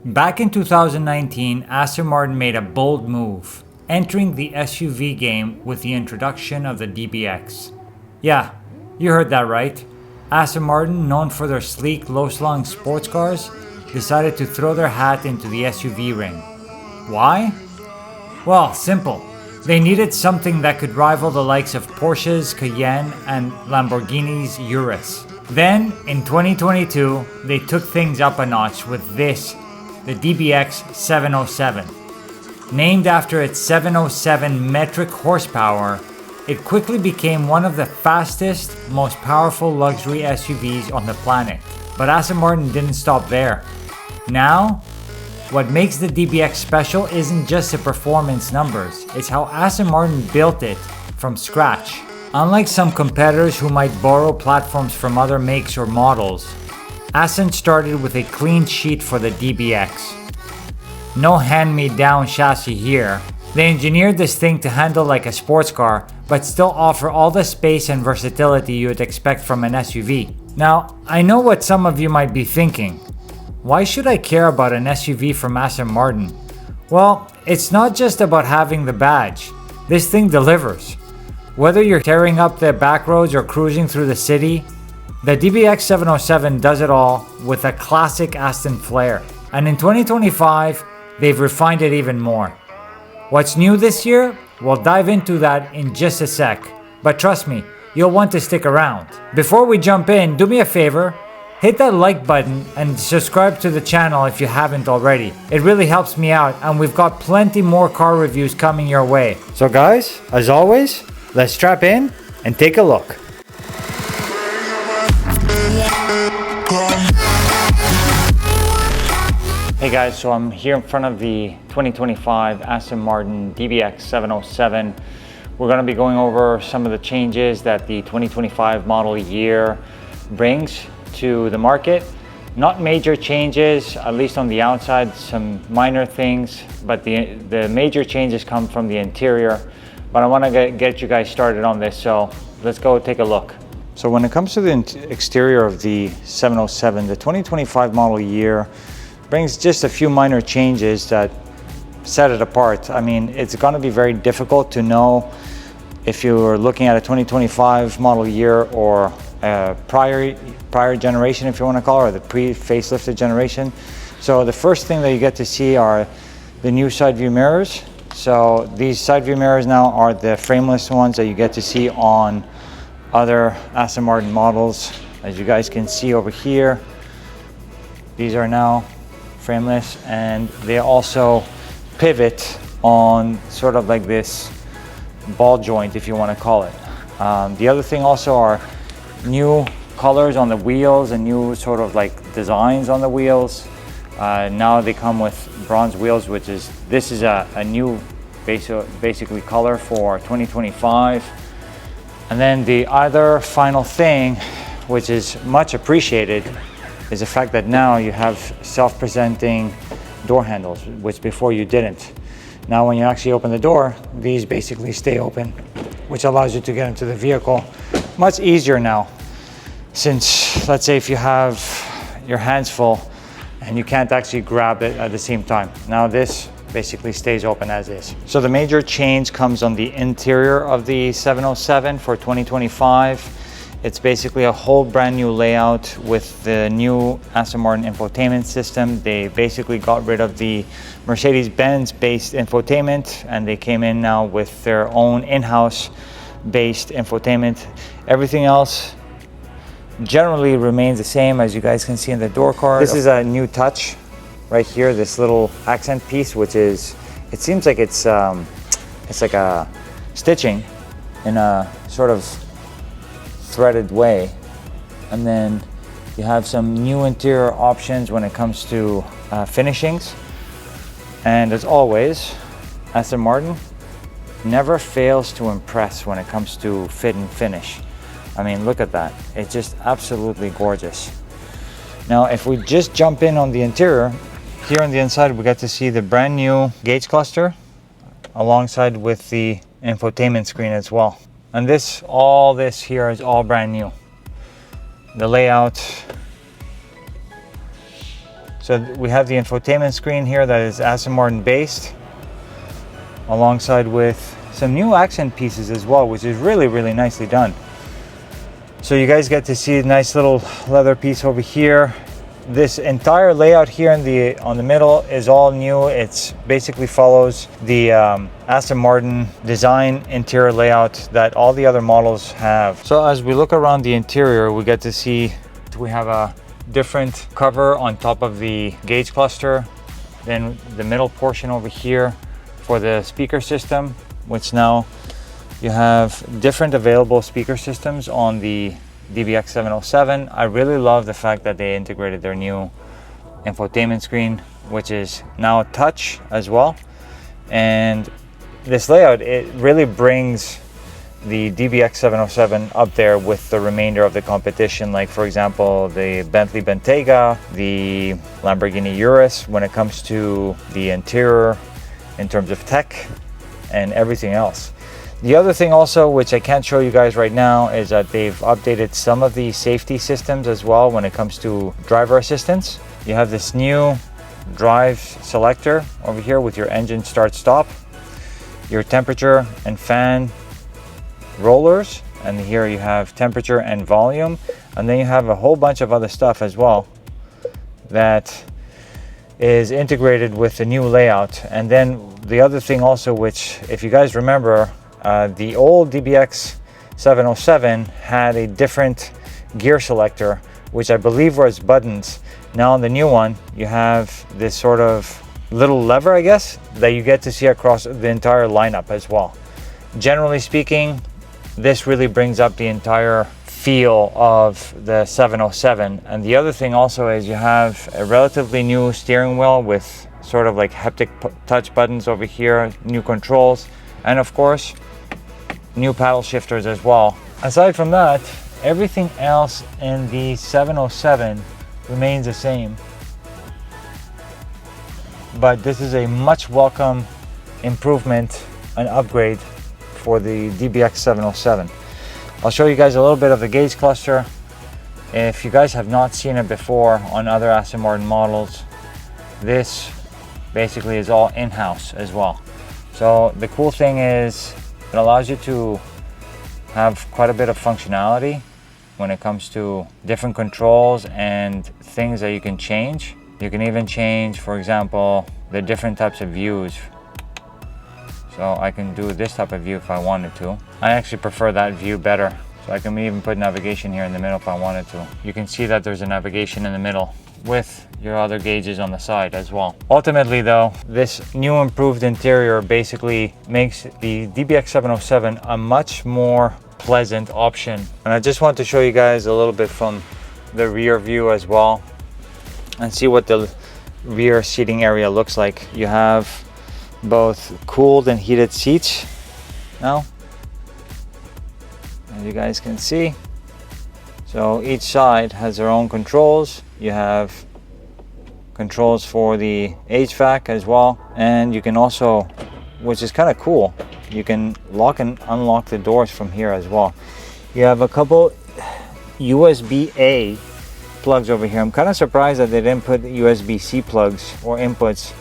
Back in 2019, Aston Martin made a bold move, entering the SUV game with the introduction of the DBX. Yeah, you heard that right. Aston Martin, known for their sleek, low-slung sports cars, decided to throw their hat into the SUV ring. Why? Well, simple. They needed something that could rival the likes of Porsche's Cayenne and Lamborghini's Urus. Then, in 2022, they took things up a notch with this, the DBX 707. Named after its 707 metric horsepower, it quickly became one of the fastest, most powerful luxury SUVs on the planet. But Aston Martin didn't stop there. Now, what makes the DBX special isn't just the performance numbers, it's how Aston Martin built it from scratch. Unlike some competitors who might borrow platforms from other makes or models, Aston started with a clean sheet for the DBX. No hand-me-down chassis here. They engineered this thing to handle like a sports car, but still offer all the space and versatility you would expect from an SUV. Now, I know what some of you might be thinking. Why should I care about an SUV from Aston Martin? Well, it's not just about having the badge. This thing delivers. Whether you're tearing up the back roads or cruising through the city, the DBX 707 does it all with a classic Aston flair. And in 2025, they've refined it even more. What's new this year? We'll dive into that in just a sec. But trust me, you'll want to stick around. Before we jump in, do me a favor, hit that like button and subscribe to the channel if you haven't already. It really helps me out, and we've got plenty more car reviews coming your way. So guys, as always, let's strap in and take a look. Hey guys, so I'm here in front of the 2025 Aston Martin DBX 707. We're going to be going over some of the changes that the 2025 model year brings to the market. Not major changes, at least on the outside, some minor things, but the major changes come from the interior. But I want to get you guys started on this, so let's go take a look. So when it comes to the exterior of the 707, the 2025 model year brings just a few minor changes that set it apart. I mean, it's going to be very difficult to know if you're looking at a 2025 model year or a prior generation, if you want to call it, or the pre-facelifted generation. So the first thing that you get to see are the new side view mirrors. So these side view mirrors now are the frameless ones that you get to see on other Aston Martin models. As you guys can see over here, these are now frameless, and they also pivot on sort of like this ball joint, if you want to call it. The other thing also are new colors on the wheels and new sort of like designs on the wheels. Now they come with bronze wheels, which is, this is a new basically color for 2025. And then the other final thing, which is much appreciated, is the fact that now you have self-presenting door handles, which before you didn't. Now when you actually open the door, these basically stay open, which allows you to get into the vehicle much easier now. Since, let's say if you have your hands full and you can't actually grab it at the same time. Now this basically stays open as is. So the major change comes on the interior of the 707 for 2025. It's basically a whole brand new layout with the new Aston Martin infotainment system. They basically got rid of the Mercedes-Benz based infotainment, and they came in now with their own in-house based infotainment. Everything else generally remains the same, as you guys can see in the door card. This is a new touch right here, this little accent piece, which is, it seems like it's like a stitching in a sort of threaded way. And then you have some new interior options when it comes to finishings. And as always, Aston Martin never fails to impress when it comes to fit and finish. I mean, look at that. It's just absolutely gorgeous. Now, if we just jump in on the interior, here on the inside, we get to see the brand new gauge cluster alongside with the infotainment screen as well. And all this here is all brand new. The layout, So we have the infotainment screen here that is Aston Martin based, alongside with some new accent pieces as well, which is really, really nicely done. So you guys get to see a nice little leather piece over here. This entire layout here on the middle is all new. It's basically follows the Aston Martin design interior layout that all the other models have. So as we look around the interior, we get to see we have a different cover on top of the gauge cluster. Then the middle portion over here for the speaker system, which now you have different available speaker systems on the DBX 707. I really love the fact that they integrated their new infotainment screen, which is now touch as well. And this layout, it really brings the DBX 707 up there with the remainder of the competition, like for example the Bentley Bentayga, the Lamborghini Urus, when it comes to the interior in terms of tech and everything else. The other thing also, which I can't show you guys right now, is that they've updated some of the safety systems as well when it comes to driver assistance. You have this new drive selector over here with your engine start stop, your temperature and fan rollers, and here you have temperature and volume, and then you have a whole bunch of other stuff as well that is integrated with the new layout. And then the other thing also, which if you guys remember, the old DBX 707 had a different gear selector, which I believe was buttons. Now on the new one, you have this sort of little lever, I guess, that you get to see across the entire lineup as well. Generally speaking, this really brings up the entire feel of the 707. And the other thing also is you have a relatively new steering wheel with sort of like haptic touch buttons over here, new controls, and of course, new paddle shifters as well. Aside from that, everything else in the 707 remains the same. But this is a much welcome improvement and upgrade for the DBX 707. I'll show you guys a little bit of the gauge cluster. If you guys have not seen it before on other Aston Martin models, this basically is all in-house as well. So the cool thing is it allows you to have quite a bit of functionality when it comes to different controls and things that you can change. You can even change, for example, the different types of views. So I can do this type of view if I wanted to. I actually prefer that view better. So I can even put navigation here in the middle if I wanted to. You can see that there's a navigation in the middle with your other gauges on the side as well. Ultimately though, this new improved interior basically makes the DBX 707 a much more pleasant option. And I just want to show you guys a little bit from the rear view as well and see what the rear seating area looks like. You have both cooled and heated seats now, as you guys can see. So each side has their own controls. You have controls for the HVAC as well, and you can also, which is kind of cool, you can lock and unlock the doors from here as well. You have a couple USB-A plugs over here. I'm kind of surprised that they didn't put USB-C plugs or inputs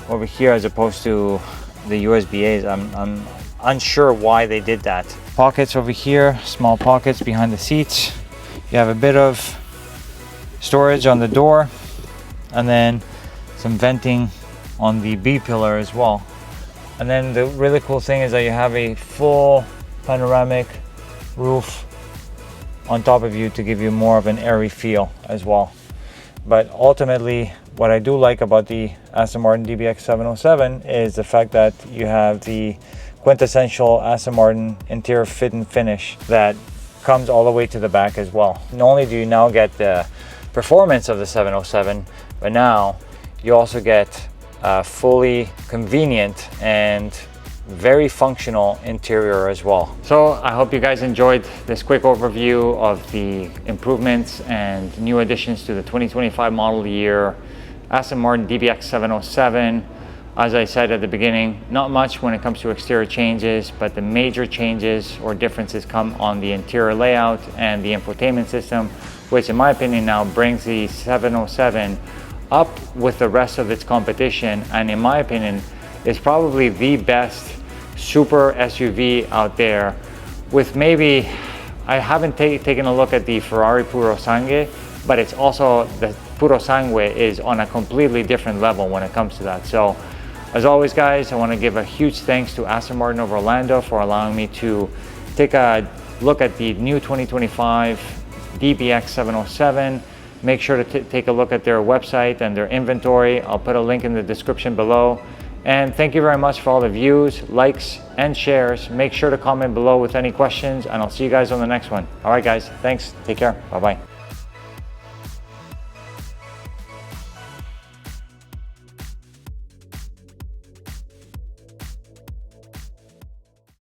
over here as opposed to the USB-A's. I'm unsure why they did that. Pockets over here, small pockets behind the seats. You have a bit of storage on the door, and then some venting on the B pillar as well. And then the really cool thing is that you have a full panoramic roof on top of you to give you more of an airy feel as well. But ultimately, what I do like about the Aston Martin DBX 707 is the fact that you have the quintessential Aston Martin interior fit and finish that comes all the way to the back as well. Not only do you now get the performance of the 707, but now you also get a fully convenient and very functional interior as well. So I hope you guys enjoyed this quick overview of the improvements and new additions to the 2025 model year Aston Martin DBX 707. As I said at the beginning, not much when it comes to exterior changes, but the major changes or differences come on the interior layout and the infotainment system, which in my opinion now brings the 707 up with the rest of its competition, and in my opinion is probably the best super SUV out there. With maybe, I haven't taken a look at the Ferrari Purosangue, but it's also, the Purosangue is on a completely different level when it comes to that. So as always guys, I want to give a huge thanks to Aston Martin of Orlando for allowing me to take a look at the new 2025 DBX 707. Make sure to take a look at their website and their inventory. I'll put a link in the description below. And thank you very much for all the views, likes, and shares. Make sure to comment below with any questions, and I'll see you guys on the next one. All right guys, thanks, take care, bye-bye.